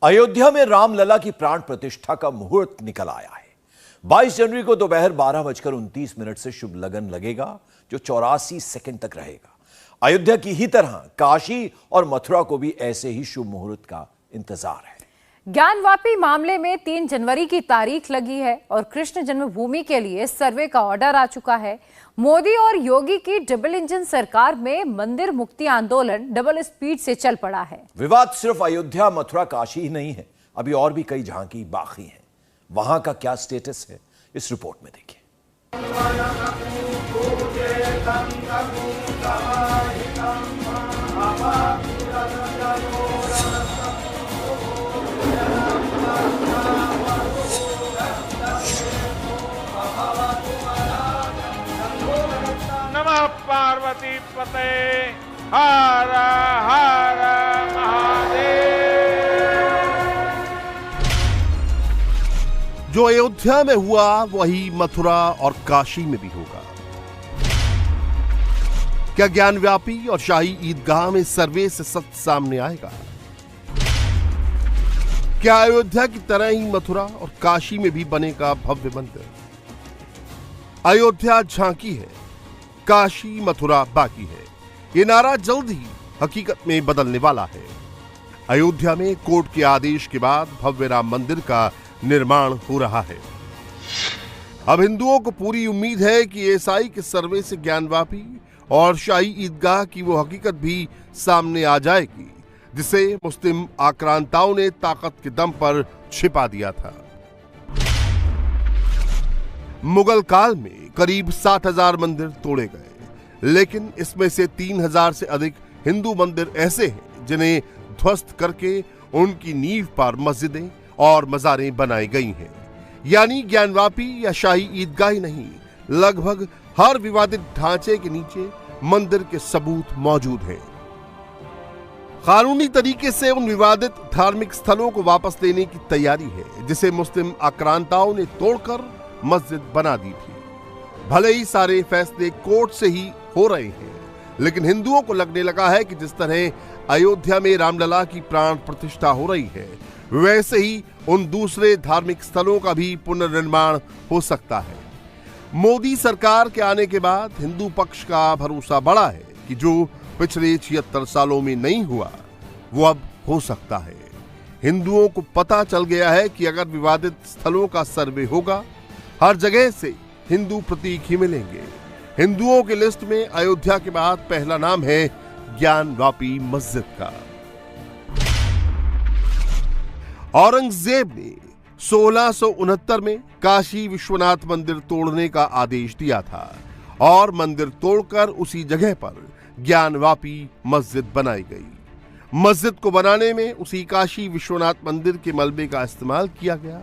अयोध्या में रामलला की प्राण प्रतिष्ठा का मुहूर्त निकल आया है। 22 जनवरी को दोपहर 12:29 से शुभ लगन लगेगा, जो 84 सेकंड तक रहेगा। अयोध्या की ही तरह काशी और मथुरा को भी ऐसे ही शुभ मुहूर्त का इंतजार है। ज्ञानवापी मामले में 3 जनवरी की तारीख लगी है और कृष्ण जन्मभूमि के लिए सर्वे का ऑर्डर आ चुका है। मोदी और योगी की डबल इंजन सरकार में मंदिर मुक्ति आंदोलन डबल स्पीड से चल पड़ा है। विवाद सिर्फ अयोध्या, मथुरा, काशी ही नहीं है, अभी और भी कई झांकी बाकी हैं। वहां का क्या स्टेटस है, इस रिपोर्ट में देखिए। नमः पार्वती पते हर हर महादेव। जो अयोध्या में हुआ वही मथुरा और काशी में भी होगा। क्या ज्ञानव्यापी और शाही ईदगाह में सर्वे से सत्य सामने आएगा? क्या अयोध्या की तरह ही मथुरा और काशी में भी बनेगा भव्य मंदिर? अयोध्या झांकी है, काशी मथुरा बाकी है। ये नारा जल्द ही हकीकत में बदलने वाला है। अयोध्या में कोर्ट के आदेश के बाद भव्य राम मंदिर का निर्माण हो रहा है। अब हिंदुओं को पूरी उम्मीद है कि एएसआई के सर्वे से ज्ञानवापी और शाही ईदगाह की वो हकीकत भी सामने आ जाएगी, जिसे मुस्लिम आक्रांताओं ने ताकत के दम पर छिपा दिया था। मुगल काल में करीब 60,000 मंदिर तोड़े गए, लेकिन इसमें से 3,000 से अधिक हिंदू मंदिर ऐसे हैं जिन्हें ध्वस्त करके उनकी नींव पर मस्जिदें और मज़ारें बनाई गई हैं। यानी ज्ञानवापी या शाही ईदगाह ही नहीं, लगभग हर विवादित ढांचे के नीचे मंदिर के सबूत मौजूद हैं। कानूनी तरीके से उन विवादित धार्मिक स्थलों को वापस लेने की तैयारी है, जिसे मुस्लिम आक्रांताओं ने तोड़कर मस्जिद बना दी थी। भले ही सारे फैसले कोर्ट से ही हो रहे हैं, लेकिन हिंदुओं को लगने लगा है कि जिस तरह अयोध्या में रामलला की प्राण प्रतिष्ठा हो रही है, वैसे ही उन दूसरे धार्मिक स्थलों का भी पुनर्निर्माण हो सकता है। मोदी सरकार के आने के बाद हिंदू पक्ष का भरोसा बढ़ा है कि जो पिछले 76 सालों में नहीं हुआ, वो अब हो सकता है। हिंदुओं को पता चल गया है कि अगर विवादित स्थलों का सर्वे होगा, हर जगह से हिंदू प्रतीक ही मिलेंगे। हिंदुओं की लिस्ट में अयोध्या के बाद पहला नाम है ज्ञानवापी मस्जिद का। औरंगजेब ने 1669 में काशी विश्वनाथ मंदिर तोड़ने का आदेश दिया था और मंदिर तोड़कर उसी जगह पर ज्ञानवापी मस्जिद बनाई गई। मस्जिद को बनाने में उसी काशी विश्वनाथ मंदिर के मलबे का इस्तेमाल किया गया।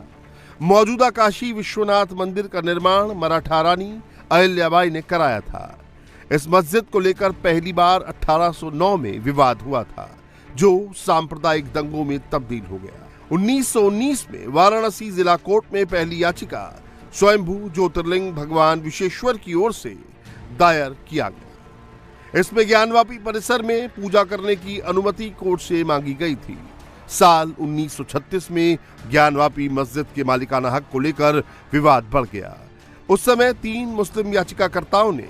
मौजूदा काशी विश्वनाथ मंदिर का निर्माण मराठा रानी अहिल्याबाई ने कराया था। इस मस्जिद को लेकर पहली बार 1809 में विवाद हुआ था, जो सांप्रदायिक दंगों में तब्दील हो गया। 1919 में वाराणसी जिला कोर्ट में पहली याचिका स्वयंभू ज्योतिर्लिंग भगवान विश्वेश्वर की ओर से दायर किया गया। इसमें ज्ञानवापी परिसर में पूजा करने की अनुमति कोर्ट से मांगी गई थी। साल 1936 में ज्ञानवापी मस्जिद के मालिकाना हक को लेकर विवाद बढ़ गया। उस समय 3 मुस्लिम याचिकाकर्ताओं ने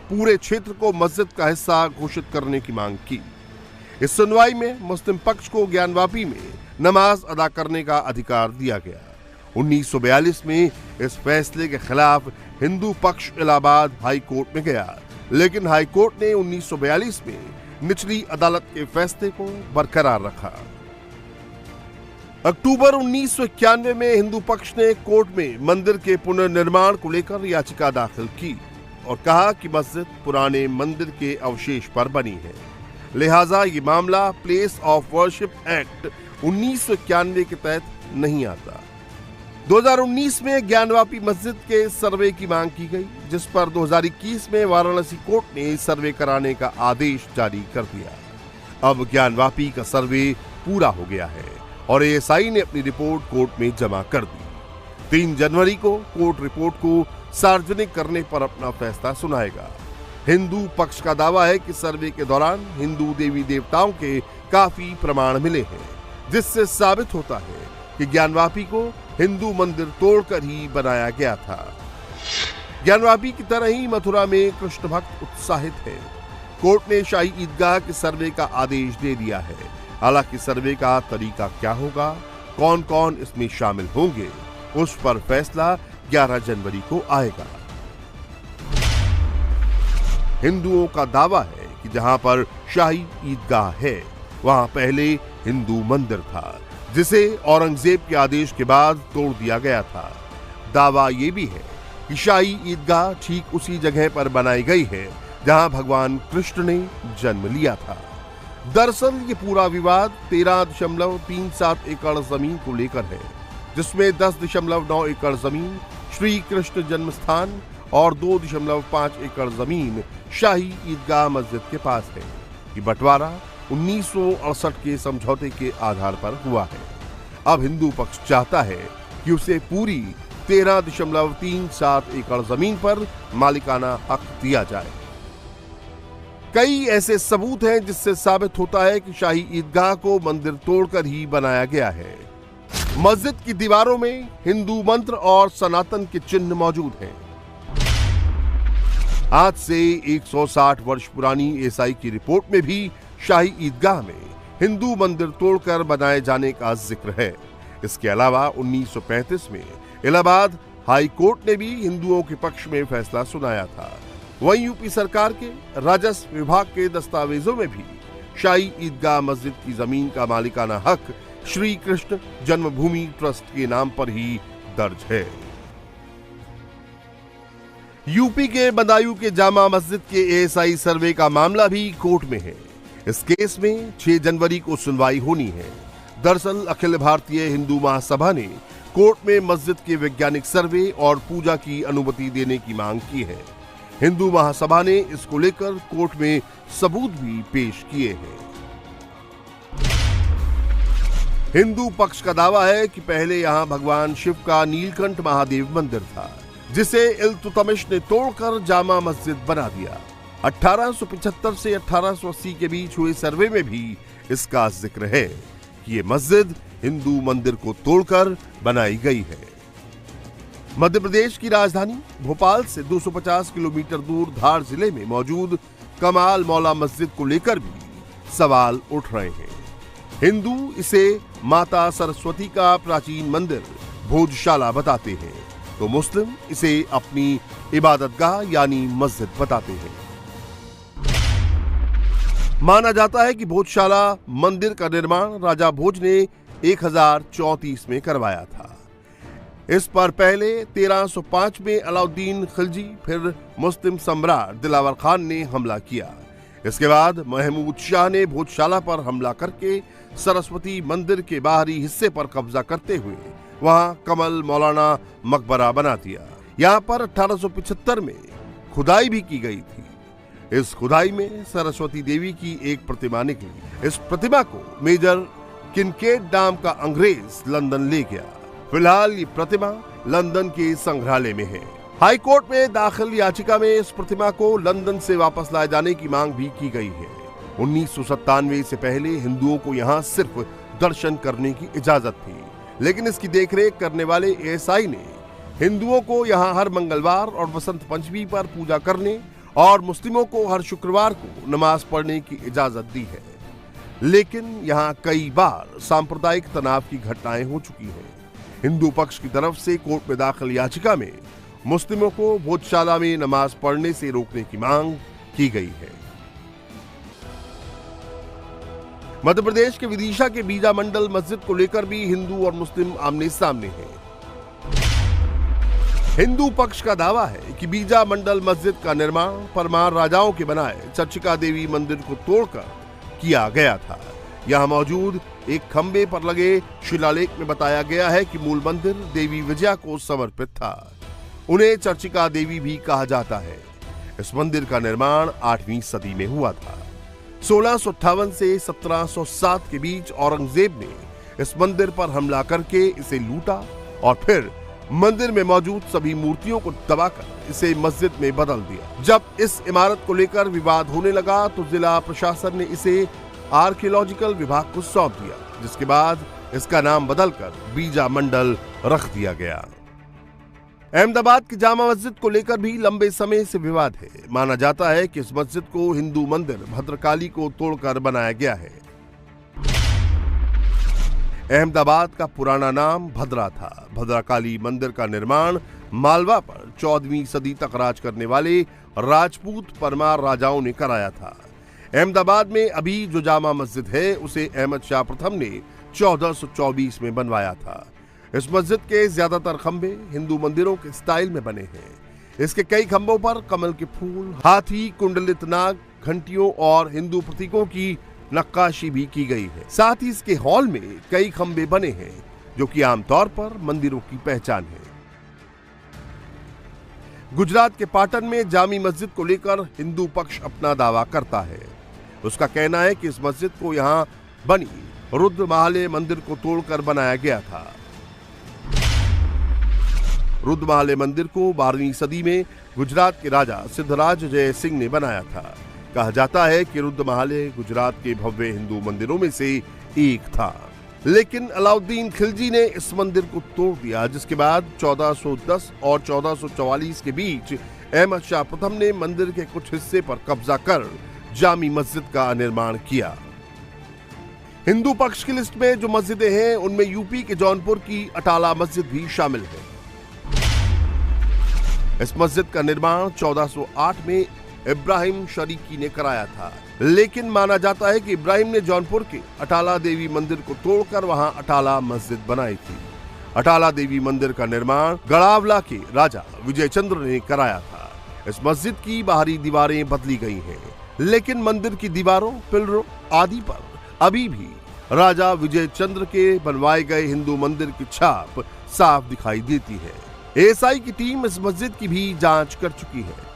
पूरे क्षेत्र को मस्जिद का हिस्सा घोषित करने की मांग की। इस सुनवाई में मुस्लिम पक्ष को ज्ञानवापी में नमाज अदा करने का अधिकार दिया गया। 1942 में इस फैसले के खिलाफ हिंदू पक्ष इलाहाबाद हाई कोर्ट में गया, लेकिन हाई कोर्ट ने 1942 में निचली अदालत के फैसले को बरकरार रखा। अक्टूबर 1991 में हिंदू पक्ष ने कोर्ट में मंदिर के पुनर्निर्माण को लेकर याचिका दाखिल की और कहा कि मस्जिद पुराने मंदिर के अवशेष पर बनी है, लिहाजा ये मामला प्लेस ऑफ वर्शिप एक्ट 1991 के तहत नहीं आता। 2019 में ज्ञानवापी मस्जिद के सर्वे की मांग की गई, जिस पर 2021 में वाराणसी कोर्ट ने सर्वे कराने का आदेश जारी कर दिया। अब ज्ञानवापी का सर्वे पूरा हो गया है और एएसआई ने अपनी रिपोर्ट कोर्ट में जमा कर दी। 3 जनवरी को कोर्ट रिपोर्ट को सार्वजनिक करने पर अपना फैसला सुनाएगा। हिंदू पक्ष का दावा है कि सर्वे के दौरान हिंदू देवी देवताओं के काफी प्रमाण मिले हैं, जिससे साबित होता है कि ज्ञानवापी को हिंदू मंदिर तोड़कर ही बनाया गया था। ज्ञानवापी की तरह ही मथुरा में कृष्ण भक्त उत्साहित है। कोर्ट ने शाही ईदगाह के सर्वे का आदेश दे दिया है। हालांकि सर्वे का तरीका क्या होगा, कौन कौन इसमें शामिल होंगे, उस पर फैसला 11 जनवरी को आएगा। हिंदुओं का दावा है कि जहां पर शाही ईदगाह है वहां पहले हिंदू मंदिर था, जिसे औरंगजेब के आदेश के बाद तोड़ दिया गया था। दावा यह भी है कि शाही ईदगाह ठीक उसी जगह पर बनाई गई है जहां भगवान कृष्ण ने जन्म लिया था। दरअसल ये पूरा विवाद 13.37 एकड़ जमीन को लेकर है, जिसमें 10.9 एकड़ जमीन श्री कृष्ण जन्म स्थान और 2.5 एकड़ जमीन शाही ईदगाह मस्जिद के पास है। ये बंटवारा 1968 के समझौते के आधार पर हुआ है। अब हिंदू पक्ष चाहता है कि उसे पूरी 13.37 एकड़ जमीन पर मालिकाना हक दिया जाए। कई ऐसे सबूत हैं जिससे साबित होता है कि शाही ईदगाह को मंदिर तोड़कर ही बनाया गया है। मस्जिद की दीवारों में हिंदू मंत्र और सनातन के चिन्ह मौजूद हैं। आज से 160 वर्ष पुरानी एएसआई की रिपोर्ट में भी शाही ईदगाह में हिंदू मंदिर तोड़कर बनाए जाने का जिक्र है। इसके अलावा 1935 में इलाहाबाद हाई कोर्ट ने भी हिंदुओं के पक्ष में फैसला सुनाया था। वहीं यूपी सरकार के राजस्व विभाग के दस्तावेजों में भी शाही ईदगाह मस्जिद की जमीन का मालिकाना हक श्री कृष्ण जन्मभूमि ट्रस्ट के नाम पर ही दर्ज है। यूपी के बदायूं के जामा मस्जिद के एएसआई सर्वे का मामला भी कोर्ट में है। इस केस में 6 जनवरी को सुनवाई होनी है। दरअसल अखिल भारतीय हिंदू महासभा ने कोर्ट में मस्जिद के वैज्ञानिक सर्वे और पूजा की अनुमति देने की मांग की है। हिंदू महासभा ने इसको लेकर कोर्ट में सबूत भी पेश किए हैं। हिंदू पक्ष का दावा है कि पहले यहां भगवान शिव का नीलकंठ महादेव मंदिर था, जिसे इल्तुतमिश ने तोड़कर जामा मस्जिद बना दिया। 1875 से 1880 के बीच हुए सर्वे में भी इसका जिक्र है कि ये मस्जिद हिंदू मंदिर को तोड़कर बनाई गई है। मध्य प्रदेश की राजधानी भोपाल से 250 किलोमीटर दूर धार जिले में मौजूद कमाल मौला मस्जिद को लेकर भी सवाल उठ रहे हैं। हिंदू इसे माता सरस्वती का प्राचीन मंदिर भोजशाला बताते हैं, तो मुस्लिम इसे अपनी इबादतगाह यानी मस्जिद बताते हैं। माना जाता है कि भोजशाला मंदिर का निर्माण राजा भोज ने 1034 में करवाया था। इस पर पहले 1305 में अलाउद्दीन खिलजी फिर मुस्लिम सम्राट दिलावर खान ने हमला किया। इसके बाद महमूद शाह ने भोजशाला पर हमला करके सरस्वती मंदिर के बाहरी हिस्से पर कब्जा करते हुए वहां कमल मौलाना मकबरा बना दिया। यहाँ पर 1875 में खुदाई भी की गई थी। इस खुदाई में सरस्वती देवी की एक प्रतिमा निकली। इस प्रतिमा को मेजर किनकेड नाम का अंग्रेज लंदन ले गया। फिलहाल ये प्रतिमा लंदन के संग्रहालय में है। हाई कोर्ट में दाखिल याचिका में इस प्रतिमा को लंदन से वापस लाए जाने की मांग भी की गई है। 1997 से पहले हिंदुओं को यहाँ सिर्फ दर्शन करने की इजाजत थी, लेकिन इसकी देखरेख करने वाले एएसआई ने हिंदुओं को यहाँ हर मंगलवार और वसंत पंचमी पर पूजा करने और मुस्लिमों को हर शुक्रवार को नमाज पढ़ने की इजाजत दी है। लेकिन यहाँ कई बार सांप्रदायिक तनाव की घटनाएं हो चुकी हैं। हिंदू पक्ष की तरफ से कोर्ट में दाखिल याचिका में मुस्लिमों को भोजशाला में नमाज पढ़ने से रोकने की मांग की गई है। मध्य प्रदेश के विदिशा के बीजा मंडल मस्जिद को लेकर भी हिंदू और मुस्लिम आमने सामने हैं। हिंदू पक्ष का दावा है कि बीजा मंडल मस्जिद का निर्माण परमार राजाओं के बनाए चर्चिका देवी मंदिर को तोड़कर किया गया था। यहाँ मौजूद एक खंबे पर लगे शिलालेख में बताया गया है कि मूल मंदिर देवी विजया को समर्पित था। उन्हें चर्चिका देवी भी कहा जाता है। इस मंदिर का निर्माण 8वीं सदी में हुआ था। 1658 से 1707 के बीच औरंगजेब ने इस मंदिर पर हमला करके इसे लूटा और फिर मंदिर में मौजूद सभी मूर्तियों को दबाकर इसे मस्जिद में बदल दिया। जब इस इमारत को लेकर विवाद होने लगा तो जिला प्रशासन ने इसे आर्कियोलॉजिकल विभाग को सौंप दिया। जिसके बाद इसका नाम बदलकर बीजा मंडल रख दिया गया। अहमदाबाद की जामा मस्जिद को लेकर भी लंबे समय से विवाद है। माना जाता है कि इस मस्जिद को हिंदू मंदिर भद्रकाली को तोड़कर बनाया गया है। अहमदाबाद का पुराना नाम भद्रा था। भद्रकाली मंदिर का निर्माण मालवा पर 14वीं सदी तक राज करने वाले राजपूत परमार राजाओं ने कराया था। अहमदाबाद में अभी जो जामा मस्जिद है उसे अहमद शाह प्रथम ने 1424 में बनवाया था। इस मस्जिद के ज्यादातर खंबे हिंदू मंदिरों के स्टाइल में बने हैं। इसके कई खंभों पर कमल के फूल, हाथी, कुंडलित नाग, घंटियों और हिंदू प्रतीकों की नक्काशी भी की गई है। साथ ही इसके हॉल में कई खंबे बने हैं जो कि आमतौर पर मंदिरों की पहचान है। गुजरात के पाटन में जामी मस्जिद को लेकर हिंदू पक्ष अपना दावा करता है। उसका कहना है कि इस मस्जिद को यहां बनी रुद्र महालय मंदिर को तोड़कर बनाया गया था। रुद्र महालय मंदिर को 12वीं सदी में गुजरात के राजा सिद्धराज जय सिंह ने बनाया था। कहा जाता है कि रुद्र महालय गुजरात के भव्य हिंदू मंदिरों में से एक था, लेकिन अलाउद्दीन खिलजी ने इस मंदिर को तोड़ दिया, जिसके बाद 1410 और 1444 के बीच अहमद शाह प्रथम ने मंदिर के कुछ हिस्से पर कब्जा कर जामी मस्जिद का निर्माण किया। हिंदू पक्ष की लिस्ट में जो मस्जिदें हैं उनमें यूपी के जौनपुर की अटाला मस्जिद भी शामिल है। इस मस्जिद का निर्माण 1408 में इब्राहिम शरीकी ने कराया था, लेकिन माना जाता है कि इब्राहिम ने जौनपुर के अटाला देवी मंदिर को तोड़कर वहां अटाला मस्जिद बनाई थी। अटाला देवी मंदिर का निर्माण गढ़ावला के राजा विजय चंद्र ने कराया था। इस मस्जिद की बाहरी दीवारें बदली गई हैं, लेकिन मंदिर की दीवारों, पिलरों आदि पर अभी भी राजा विजय चंद्र के बनवाए गए हिंदू मंदिर की छाप साफ दिखाई देती है। एएसआई की टीम इस मस्जिद की भी जांच कर चुकी है।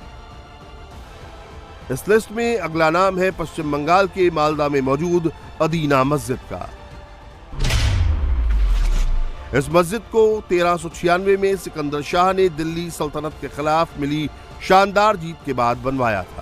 इस लिस्ट में अगला नाम है पश्चिम बंगाल के मालदा में मौजूद अदीना मस्जिद का। इस मस्जिद को 1396 में सिकंदर शाह ने दिल्ली सल्तनत के खिलाफ मिली शानदार जीत के बाद बनवाया था।